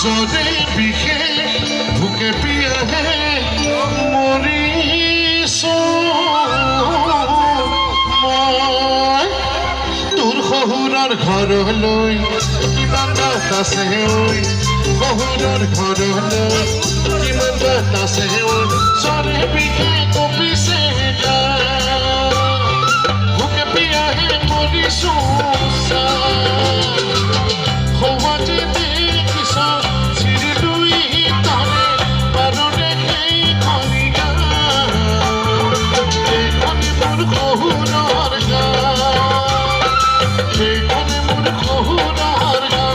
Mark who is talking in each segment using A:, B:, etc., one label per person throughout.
A: Ζωρέ πήγε που και πήγε μωρίσω মই তোর শহুৰৰ ঘৰলৈ কিমান বাট আছে ঐ শহুৰৰ ঘৰলৈ কিমান বাট আছে ঐ জৰে বিঘে কপিছে ভোকে পিয়াহে মৰিছো সৌমাতে দেখিছ চিৰিলুই তলে পাৰৰে সেই খনিগা সেইখনে মোৰ শহুৰৰ গা সেইখনে মোৰ শহুৰৰ গা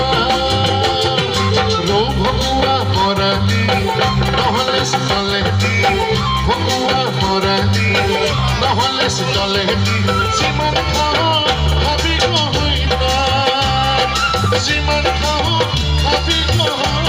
A: ৰৌ ভকুৱা মৰালি নহ'লে চলেদি ভকুৱা মৰালি নহ'লে চলেদি যিমান খাওঁ ভাবি নহয় যিমান খাওঁ ভাবি নহয়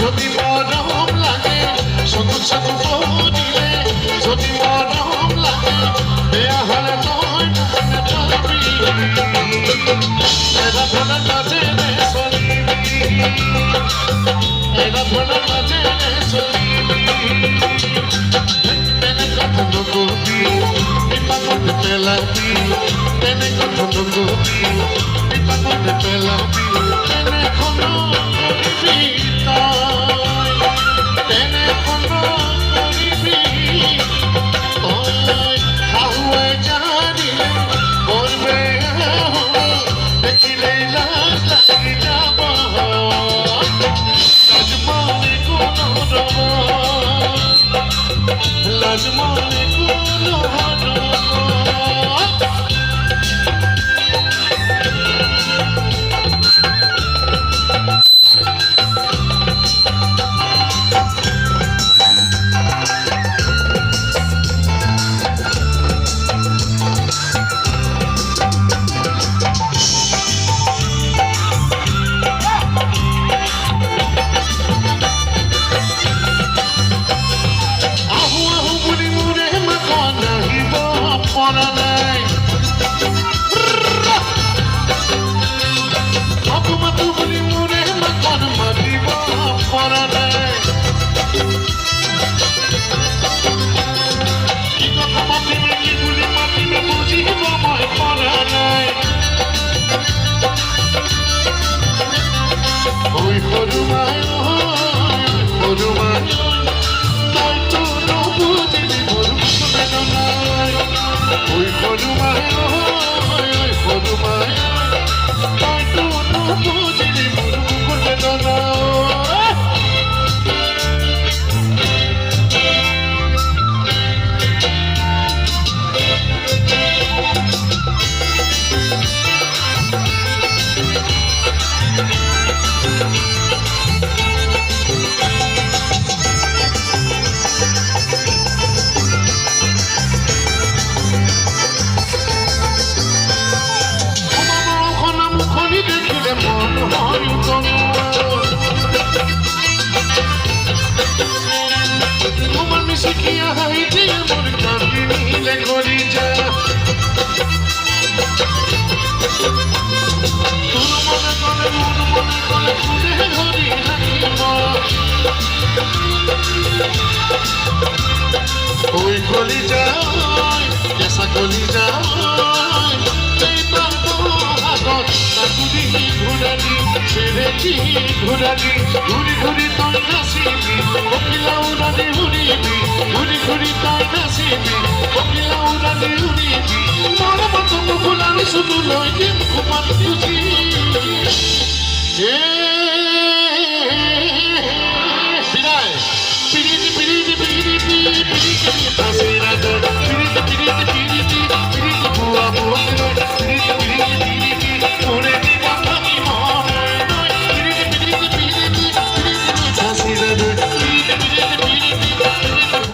A: যদি মৰম লাগে চকু চকু পদিলে যদি মৰম লাগে বেয়া হ'লে তই নাপাবি এৰা ধৰণৰ মাজেৰে চলিবি এৰা ধৰণৰ মাজেৰে চলিবি তেনে কথা নকবি বিপাকতে পেলাবি তেনে কথা নকবি বিপাকতে পেলাবি তেনে কোনো কৰিবি লাজমনে কোনো কি ঘুরাবি ঘুরি ঘুরি তাই নাচিবি কোকিলা উড়ানে উড়িবি ঘুরি ঘুরি তাই নাচিবি কোকিলা উড়ানে উড়িবি মোর মতো মুকুল আমি শুধু লই দিম কুমার খুশি বিদায় পিড়ি পিড়ি পিড়ি পিড়ি পিড়ি